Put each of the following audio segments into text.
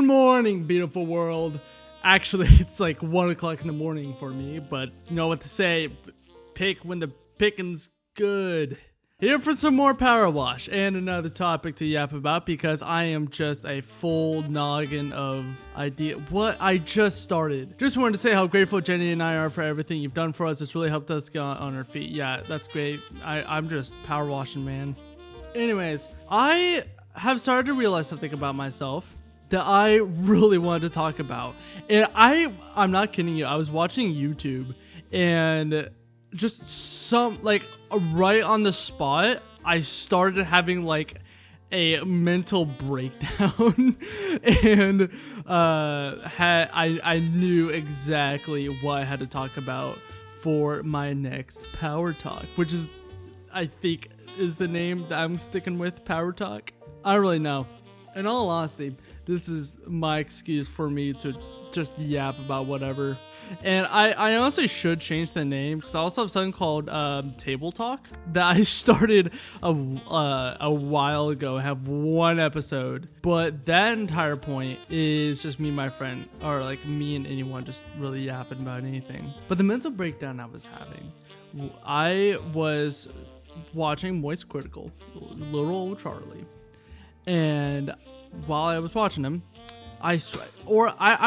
Good morning, beautiful world. Actually, it's like 1 o'clock in the morning for me, but you know what to say. Pick when the picking's good. Here for some more power wash and another topic to yap about because I am just a full noggin of idea. What I just started. Just wanted to say how grateful Jenny and I are for everything you've done for us. It's really helped us get on our feet. Yeah, that's great. I'm just power washing, man. Anyways, I have started to realize something about myself that I really wanted to talk about. And I'm not kidding you. I was watching YouTube and just right on the spot, I started having like a mental breakdown and I knew exactly what I had to talk about for my next Power Talk, which is, I think, is the name that I'm sticking with, Power Talk. I don't really know. In all honesty, this is my excuse for me to just yap about whatever. And I honestly should change the name because I also have something called Table Talk that I started a while ago. I have one episode, but that entire point is just me and my friend, or like me and anyone just really yapping about anything. But the mental breakdown I was having, I was watching Moist Critical, little old Charlie, and while I was watching him, I'm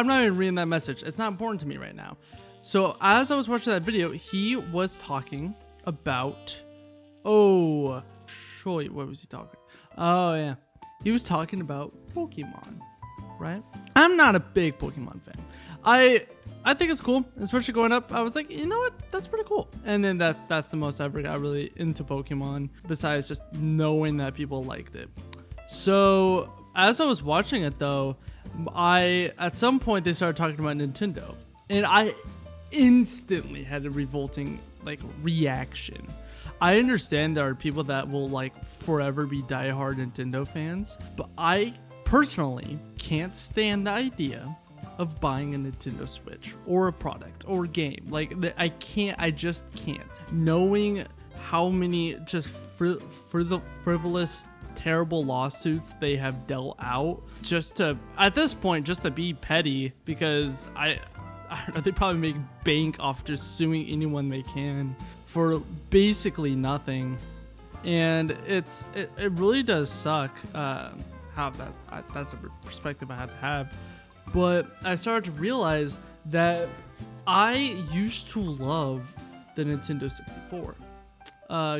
not even reading that message. It's not important to me right now. So as I was watching that video, he was talking about, what was he talking? Oh yeah, he was talking about Pokemon, right? I'm not a big Pokemon fan. I think it's cool, especially growing up. I was like, you know what? That's pretty cool. And then that's the most I ever got really into Pokemon, besides just knowing that people liked it. So as I was watching it though, at some point they started talking about Nintendo, and I instantly had a revolting reaction. I understand there are people that will forever be diehard Nintendo fans, but I personally can't stand the idea of buying a Nintendo Switch or a product or a game. I just can't. Knowing how many just frivolous, terrible lawsuits they have dealt out at this point just to be petty, because I don't know, they probably make bank off just suing anyone they can for basically nothing. And it really does suck how that's a perspective I have to have. But I started to realize that I used to love the Nintendo 64.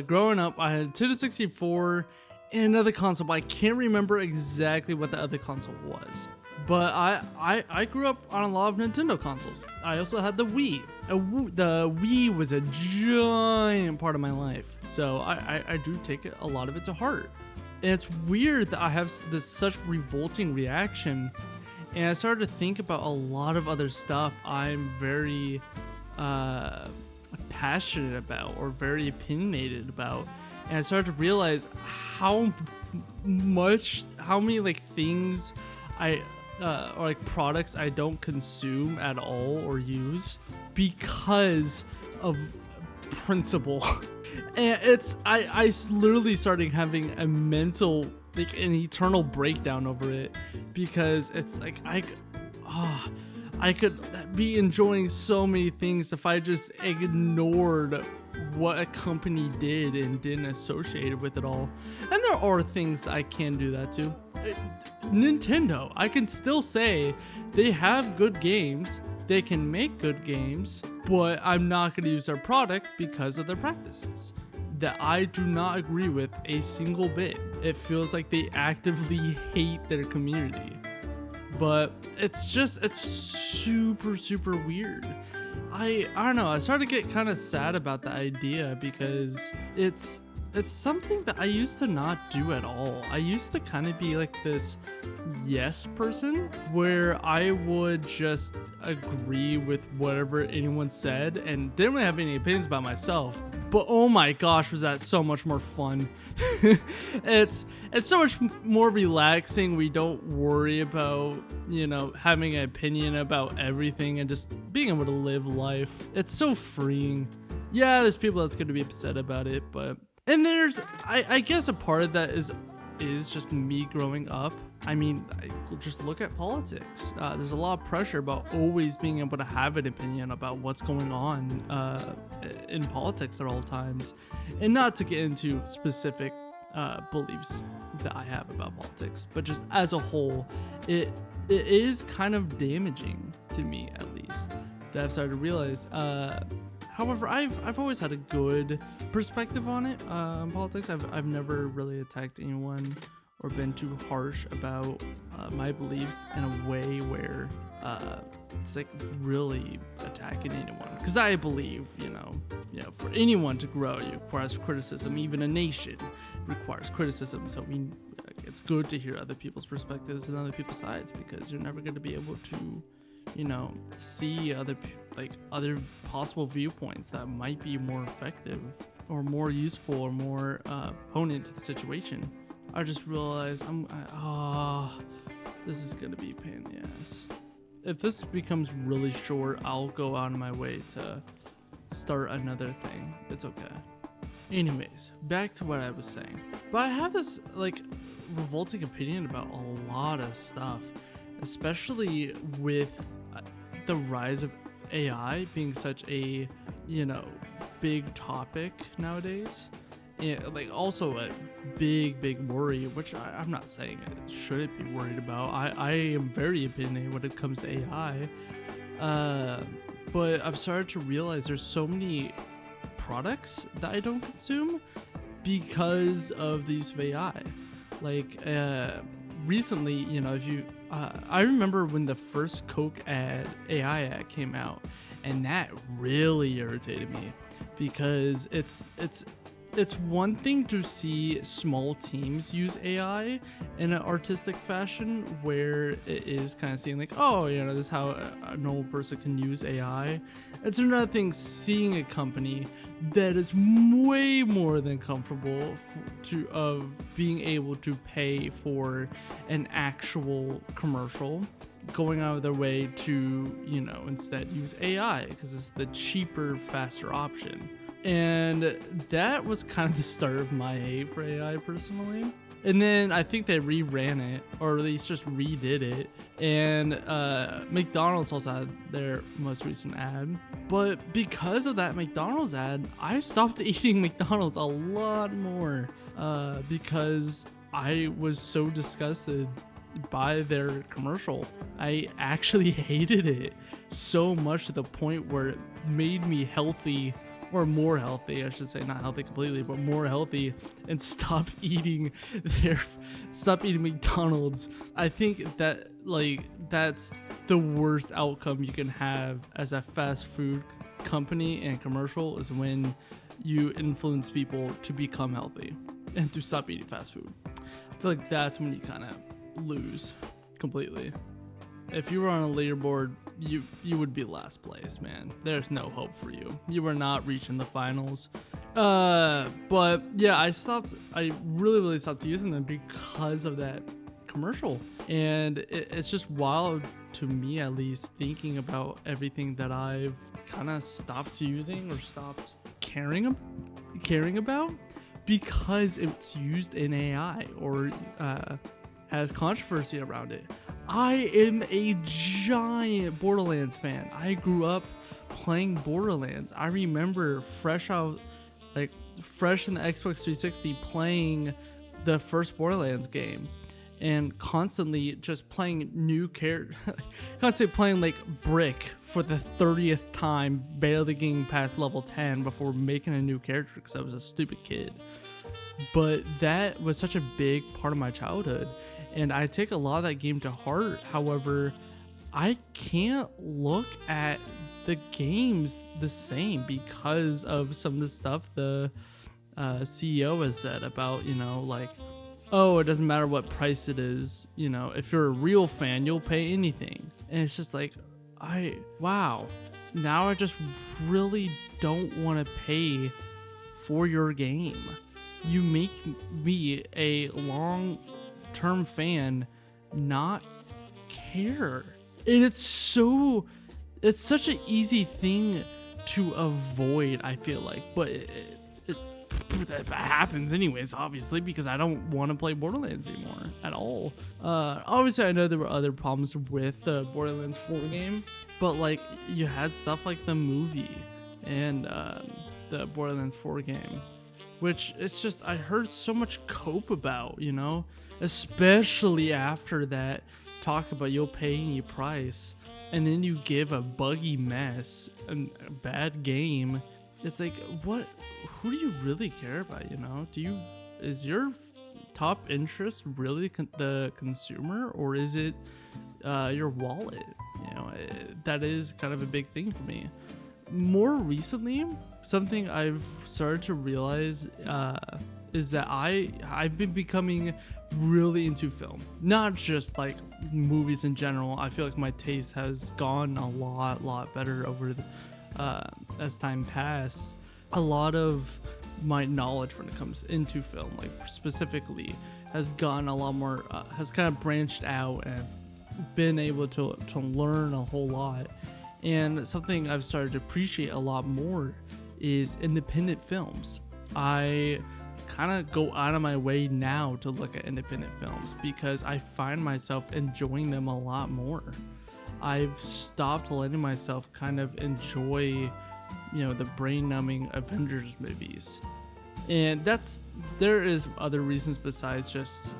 Growing up, I had a Nintendo 64 and another console, but I can't remember exactly what the other console was. But I grew up on a lot of Nintendo consoles. I also had the Wii. The Wii was a giant part of my life, so I do take a lot of it to heart. And it's weird that I have this such revolting reaction, and I started to think about a lot of other stuff I'm very passionate about or very opinionated about. And I started to realize how many things or products I don't consume at all or use because of principle. And I literally started having a mental, an eternal breakdown over it, because it's I could be enjoying so many things if I just ignored what a company did and didn't associate it with it all. And there are things I can do that too. Nintendo, I can still say they have good games, they can make good games, but I'm not going to use their product because of their practices that I do not agree with a single bit. It feels like they actively hate their community. But it's super, super weird. I don't know. I started to get kind of sad about the idea because it's something that I used to not do at all. I used to kind of be like this yes person where I would just agree with whatever anyone said and didn't really have any opinions about myself. But oh my gosh, was that so much more fun. It's so much more relaxing. We don't worry about, having an opinion about everything and just being able to live life. It's so freeing. Yeah, there's people that's going to be upset about it, but... And there's, I guess a part of that is just me growing up I mean, just look at politics. There's a lot of pressure about always being able to have an opinion about what's going on in politics at all times. And not to get into specific beliefs that I have about politics, but just as a whole, it is kind of damaging to me, at least, that I've started to realize. However, I've always had a good perspective on it, on politics. I've never really attacked anyone or been too harsh about my beliefs in a way where it's like really attacking anyone. Because I believe, for anyone to grow, it requires criticism. Even a nation requires criticism. So it's good to hear other people's perspectives and other people's sides, because you're never going to be able to, see other possible viewpoints that might be more effective or more useful or more opponent to the situation. I just realized this is gonna be a pain in the ass. If this becomes really short, I'll go out of my way to start another thing. It's okay. Anyways, back to what I was saying. But I have this revolting opinion about a lot of stuff, especially with the rise of AI being such a, big topic nowadays. Yeah, also a big worry, which I'm not saying I shouldn't be worried about. I am very opinionated when it comes to AI. But I've started to realize there's so many products that I don't consume because of the use of AI. Recently, I remember when the first Coke AI ad came out, and that really irritated me, because it's one thing to see small teams use AI in an artistic fashion where it is kind of seeing this is how a normal person can use AI. It's another thing seeing a company that is way more than comfortable of being able to pay for an actual commercial, going out of their way to, instead use AI because it's the cheaper, faster option. And that was kind of the start of my hate for AI personally. And then I think they reran it, or at least just redid it. And McDonald's also had their most recent ad. But because of that McDonald's ad, I stopped eating McDonald's a lot more because I was so disgusted by their commercial. I actually hated it so much to the point where it made me healthy, or more healthy, I should say, not healthy completely, but more healthy, and stop eating McDonald's. I think that that's the worst outcome you can have as a fast food company and commercial, is when you influence people to become healthy and to stop eating fast food. I feel like that's when you kind of lose completely. If you were on a leaderboard, you would be last place, man. There's no hope for you. You were not reaching the finals. But yeah, I really stopped using them because of that commercial. And it's just wild to me, at least, thinking about everything that I've kind of stopped using or stopped caring about because it's used in AI or has controversy around it. I am a giant Borderlands fan. I grew up playing Borderlands. I remember fresh in the Xbox 360 playing the first Borderlands game and constantly just playing new characters, constantly playing Brick for the 30th time, barely getting past level 10 before making a new character because I was a stupid kid. But that was such a big part of my childhood, and I take a lot of that game to heart. However, I can't look at the games the same because of some of the stuff the CEO has said about, oh, it doesn't matter what price it is. If you're a real fan, you'll pay anything. And it's just wow. Now I just really don't want to pay for your game. You make me, a long-term fan, not care. And it's such an easy thing to avoid, I feel like. But that happens anyways, obviously, because I don't want to play Borderlands anymore at all. Obviously, I know there were other problems with the Borderlands 4 game, but like you had stuff like the movie and the Borderlands 4 game, which it's just, I heard so much cope about, you know, especially after that talk about you'll pay any price, and then you give a buggy mess and a bad game. It's like, what? Who do you really care about? You know, is your top interest really the consumer, or is it your wallet? You know, that is kind of a big thing for me. More recently, something I've started to realize is that I've been becoming really into film, not just like movies in general. I feel like my taste has gone a lot better over the as time passed. A lot of my knowledge when it comes into film, like specifically, has gotten a lot more, has kind of branched out, and been able to learn a whole lot. And something I've started to appreciate a lot more is independent films. I kind of go out of my way now to look at independent films because I find myself enjoying them a lot more. I've stopped letting myself kind of enjoy, you know, the brain-numbing Avengers movies. And there is other reasons besides just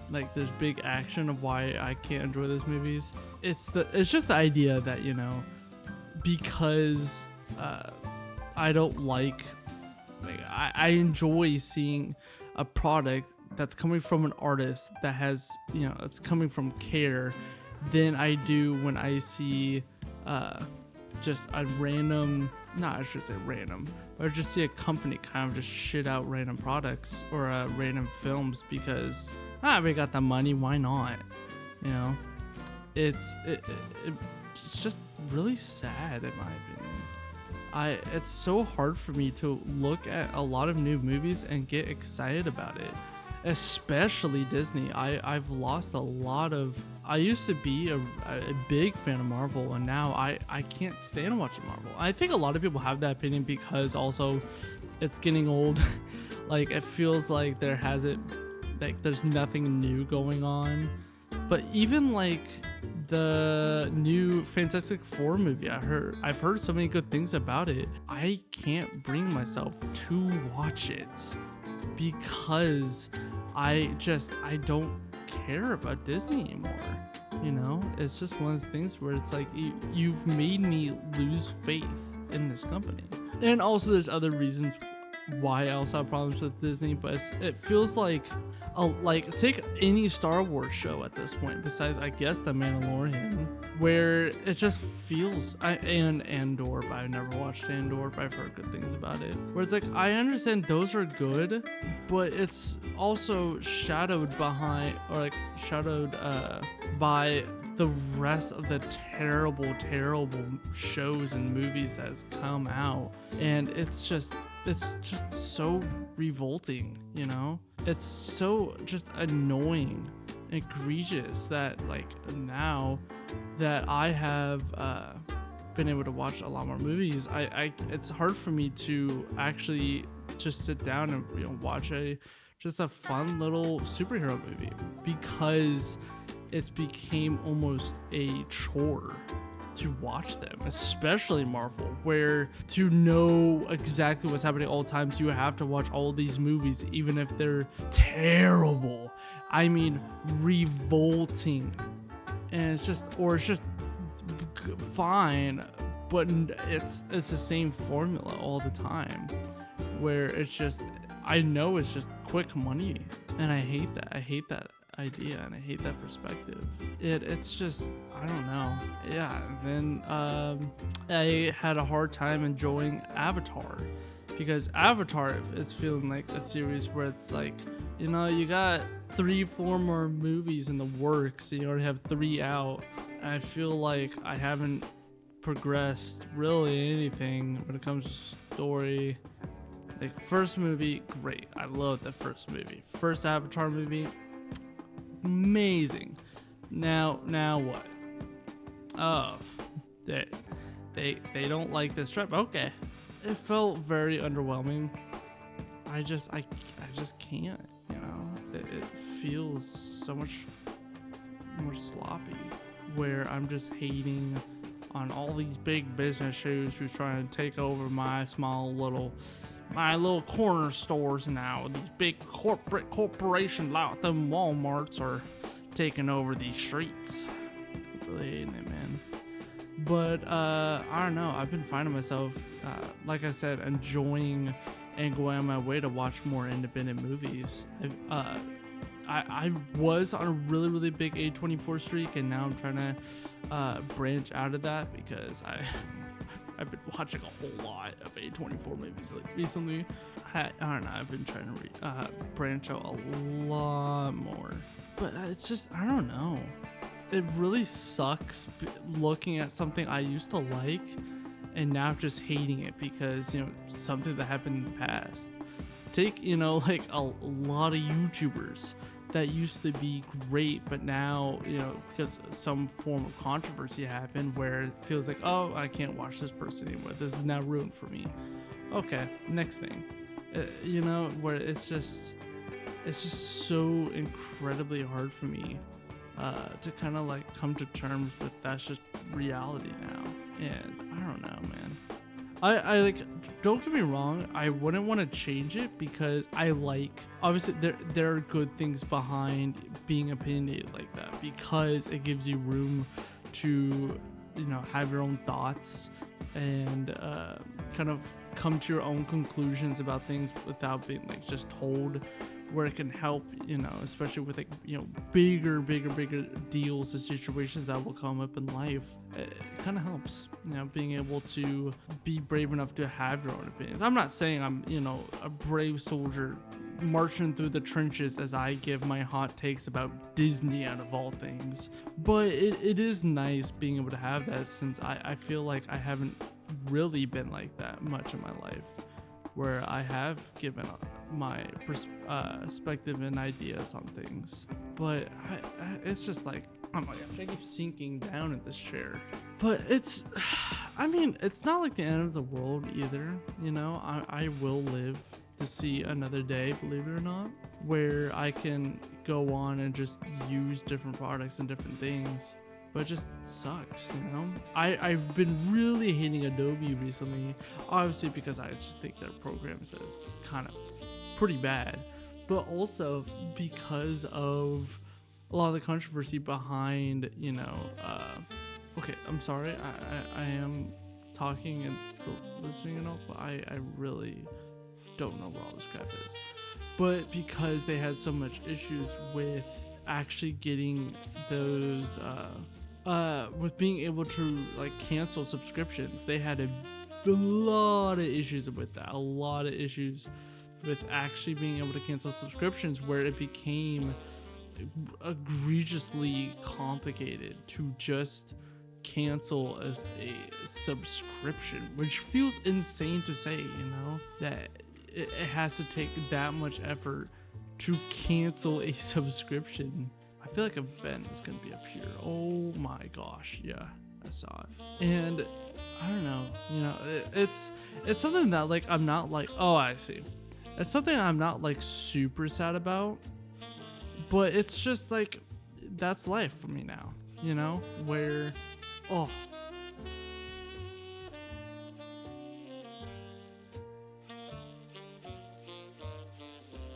like there's big action of why I can't enjoy those movies. It's just the idea that, you know, because I don't like I enjoy seeing a product that's coming from an artist that has, you know, it's coming from care, than I do when I see just a random, not I should say random, but I just see a company kind of just shit out random products or random films because we got the money, why not? You know, it's just really sad in my opinion. It's so hard for me to look at a lot of new movies and get excited about it, especially Disney. I've lost a lot of. I used to be a big fan of Marvel, and now I can't stand watching Marvel. I think a lot of people have that opinion because also it's getting old. Like it feels like there's nothing new going on. But even like the new Fantastic Four movie, I've heard so many good things about it. I can't bring myself to watch it because I don't care about Disney anymore. You know, it's just one of those things where it's like you've made me lose faith in this company. And also there's other reasons why I also have problems with Disney, but it feels like take any Star Wars show at this point, besides I guess The Mandalorian, where it just feels, and Andor, but I've never watched Andor, but I've heard good things about it, where it's like I understand those are good, but it's also shadowed by the rest of the terrible shows and movies that has come out, and it's just so revolting, you know? It's so just annoying, egregious that like now that I have been able to watch a lot more movies, it's hard for me to actually just sit down and, you know, watch just a fun little superhero movie because it's became almost a chore to watch them, especially Marvel, where to know exactly what's happening all the times, you have to watch all these movies, even if they're terrible. I mean, revolting. And it's just fine, but it's the same formula all the time, where it's just, I know it's just quick money, and I hate that. I hate that idea, and I hate that perspective. It's just, I don't know. Yeah, and then I had a hard time enjoying Avatar, because Avatar is feeling like a series where it's like, you know, you got 3-4 more movies in the works, and you already have 3 out, and I feel like I haven't progressed really anything when it comes to story. Like, first movie, great. I love the first movie. First Avatar movie, amazing. Now what? Oh, they don't like this trip. Okay. It felt very underwhelming. I just can't, you know. It feels so much more sloppy, where I'm just hating on all these big business shoes who's trying to take over my little corner stores now. These big corporations like them Walmarts are taking over these streets. Really hating it, man. But I don't know. I've been finding myself, like I said, enjoying and going on my way to watch more independent movies. I was on a really, really big A24 streak, and now I'm trying to branch out of that because I've been watching a whole lot of A24 movies recently. I don't know. I've been trying to branch out a lot more, but it's just, I don't know. It really sucks looking at something I used to like and now just hating it because, you know, something that happened in the past. Take, you know, like a lot of YouTubers that used to be great, but now, you know, because some form of controversy happened where it feels like, oh, I can't watch this person anymore. This is now ruined for me. Okay, next thing. You know, where it's just so incredibly hard for me to kind of like come to terms with that's just reality now. And I don't know, man. I like, don't get me wrong, I wouldn't want to change it because I like, obviously there are good things behind being opinionated like that because it gives you room to, you know, have your own thoughts and kind of come to your own conclusions about things without being like just told, where it can help, you know, especially with like, you know, bigger deals and situations that will come up in life. It kind of helps, you know, being able to be brave enough to have your own opinions. I'm not saying I'm, you know, a brave soldier marching through the trenches as I give my hot takes about Disney out of all things, but it is nice being able to have that, since I feel like I haven't really been like that much in my life, where I have given my perspective and ideas on things. But it's just like, oh my gosh, I keep sinking down in this chair. But it's, I mean, it's not like the end of the world either, you know. I will live to see another day, believe it or not, where I can go on and just use different products and different things. But it just sucks, you know. I've been really hating Adobe recently, obviously because I just think their programs are kind of pretty bad, but also because of a lot of the controversy behind, you know, okay, I'm sorry, I am talking and still listening and all, but I really don't know what all this crap is. But because they had so much issues with actually getting those with being able to like cancel subscriptions, they had a lot of issues with that, a lot of issues with actually being able to cancel subscriptions, where it became egregiously complicated to just cancel as a subscription, which feels insane to say, you know, that it has to take that much effort to cancel a subscription. I feel like a vent is gonna be up here. Oh my gosh, yeah, I saw it. And I don't know, you know, it's something that like I'm not like, oh, I see. It's something I'm not like super sad about, but it's just like, that's life for me now, you know, where, oh.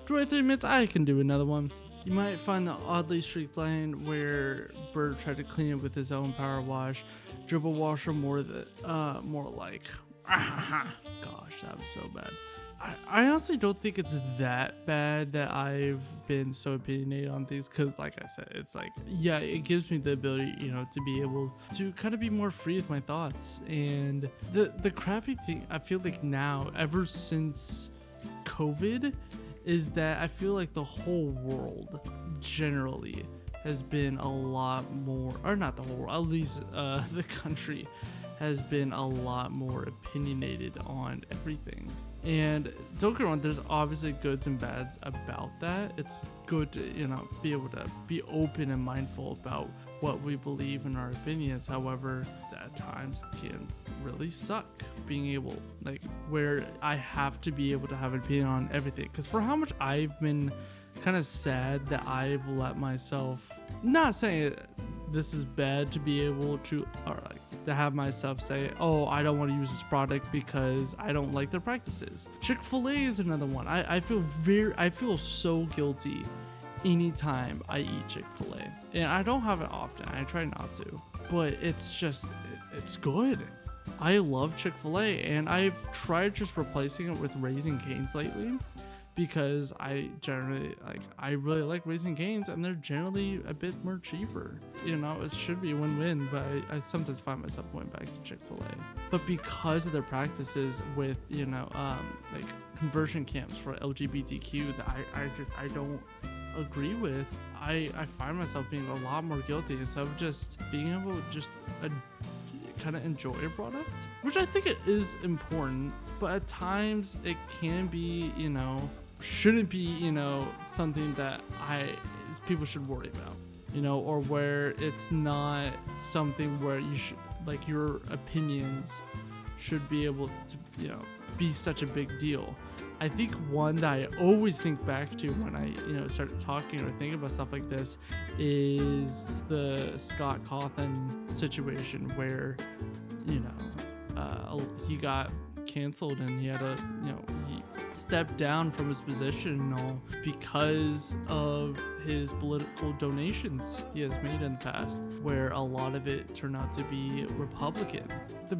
23 minutes, I can do another one. You might find the oddly streakline where Bird tried to clean it with his own power wash. Dribble washer more like, gosh, that was so bad. I honestly don't think it's that bad that I've been so opinionated on things, because like I said, it's like, yeah, it gives me the ability, you know, to be able to kind of be more free with my thoughts. And the crappy thing I feel like now, ever since COVID, is that I feel like the whole world generally has been a lot more, or not the whole world, at least the country has been a lot more opinionated on everything. And don't get me wrong, there's obviously goods and bads about that. It's good to, you know, be able to be open and mindful about what we believe in our opinions. However, at times can really suck being able, like, where I have to be able to have an opinion on everything. Because for how much I've been kind of sad that I've let myself, not saying this is bad to be able to, or like to have myself say, oh, I don't want to use this product because I don't like their practices. Chick-fil-A is another one. I feel so guilty anytime I eat Chick-fil-A, and I don't have it often. I try not to, but it's good. I love Chick-fil-A, and I've tried just replacing it with Raising Cane's lately, because I really like Raising Cane's, and they're generally a bit more cheaper. You know, it should be a win-win, but I sometimes find myself going back to Chick-fil-A. But because of their practices with, you know, like conversion camps for LGBTQ that I don't agree with, I find myself being a lot more guilty instead of just being able to just kind of enjoy a product, which I think it is important, but at times it can be, you know, shouldn't be, you know, something that people should worry about, you know, or where it's not something where you should, like, your opinions should be able to, you know, be such a big deal. I think one that I always think back to when I, you know, start talking or thinking about stuff like this is the Scott Cawthon situation, where, you know, he got canceled and he had to, you know, he stepped down from his position and all because of his political donations he has made in the past, where a lot of it turned out to be Republican. The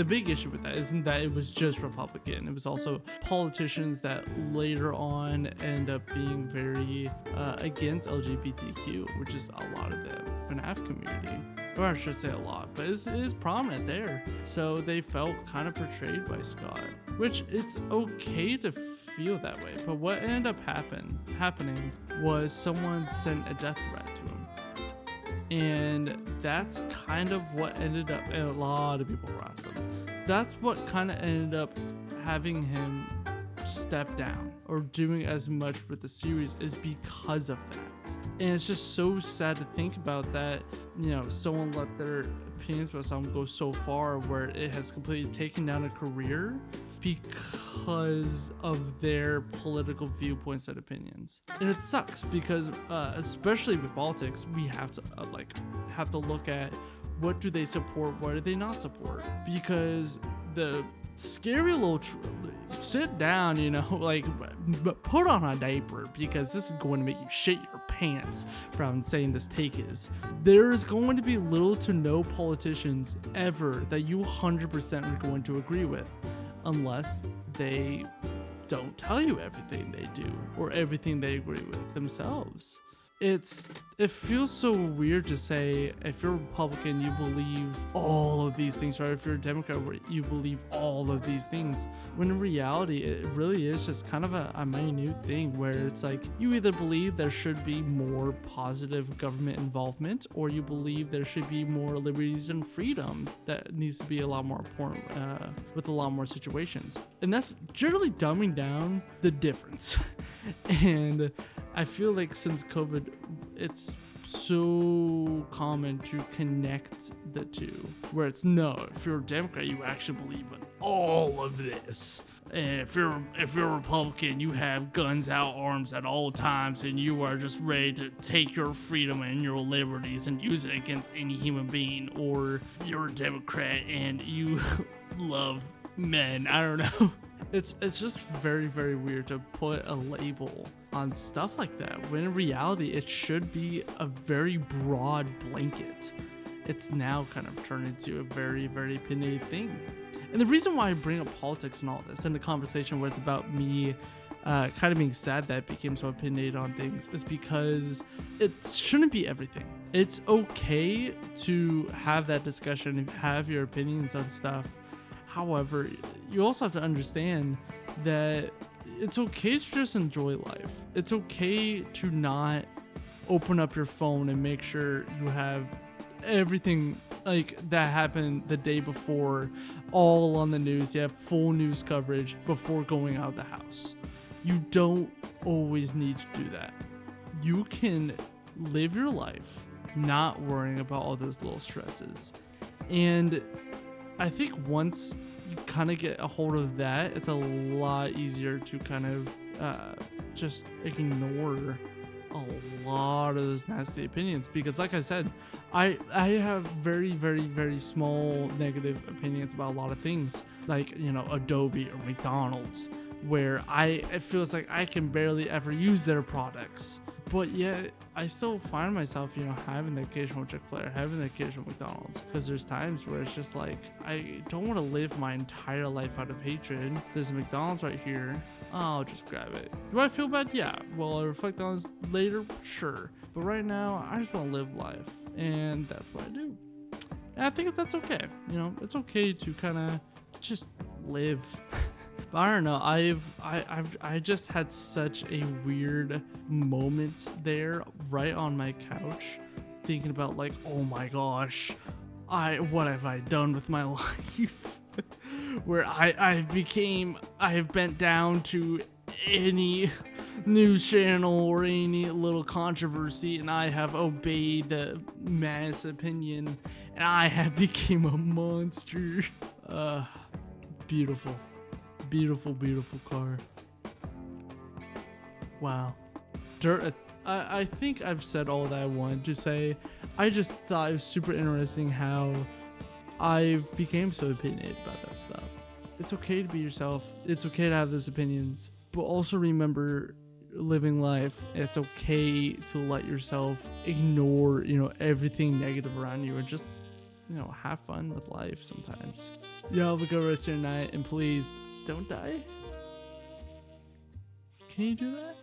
big issue with that isn't that it was just Republican. It was also politicians that later on end up being very against LGBTQ, which is a lot of the FNAF community. Or I should say a lot, but it is prominent there. So they felt kind of portrayed by Scott, which it's okay to feel that way. But what ended up happening was someone sent a death threat to him. And that's kind of what ended up, and a lot of people harassed him. That's what kind of ended up having him step down or doing as much with the series, is because of that. And it's just so sad to think about that, you know, someone let their opinions about someone go so far where it has completely taken down a career because of their political viewpoints and opinions. And it sucks because especially with politics, we have to look at what do they support, what do they not support, because the scary little sit down, you know, like, put on a diaper, because this is going to make you shit your pants from saying this take is. There's going to be little to no politicians ever that you 100% are going to agree with, unless they don't tell you everything they do or everything they agree with themselves. It feels so weird to say, if you're a Republican, you believe all of these things, or if you're a Democrat, you believe all of these things, when in reality, it really is just kind of a minute thing, where it's like, you either believe there should be more positive government involvement, or you believe there should be more liberties and freedom that needs to be a lot more important with a lot more situations. And that's generally dumbing down the difference. And I feel like since COVID, it's so common to connect the two, where it's, no, if you're a Democrat, you actually believe in all of this. And if you're a Republican, you have guns out, arms at all times, and you are just ready to take your freedom and your liberties and use it against any human being. Or you're a Democrat and you love men. I don't know. It's just very, very weird to put a label on stuff like that, when in reality it should be a very broad blanket. It's now kind of turned into a very, very opinionated thing. And the reason why I bring up politics and all this in the conversation where it's about me kind of being sad that it became so opinionated on things is because it shouldn't be everything. It's okay to have that discussion and have your opinions on stuff. However, you also have to understand that it's okay to just enjoy life. It's okay to not open up your phone and make sure you have everything like that happened the day before all on the news. You have full news coverage before going out of the house. You don't always need to do that. You can live your life not worrying about all those little stresses. And I think once you kind of get a hold of that, it's a lot easier to kind of just ignore a lot of those nasty opinions, because like I said, I have very, very, very small negative opinions about a lot of things, like, you know, Adobe or McDonald's, where it feels like I can barely ever use their products, but yet I still find myself, you know, having the occasional Chick-fil-A, having the occasional McDonald's, because there's times where it's just like, I don't want to live my entire life out of hatred. There's a McDonald's right here, I'll just grab it. Do I feel bad? Yeah. Will I reflect on this later? Sure. But right now, I just want to live life, and that's what I do. And I think that's okay. You know, it's okay to kind of just live. But I don't know. I just had such a weird moment there, right on my couch, thinking about like, oh my gosh, what have I done with my life? Where I have bent down to any news channel or any little controversy, and I have obeyed the mass opinion, and I have become a monster. Beautiful. Beautiful, beautiful car. Wow. I think I've said all that I wanted to say. I just thought it was super interesting how I became so opinionated about that stuff. It's okay to be yourself. It's okay to have those opinions. But also remember, living life, it's okay to let yourself ignore, you know, everything negative around you, and just, you know, have fun with life sometimes. Y'all have a good rest of your night, and please don't die. Can you do that?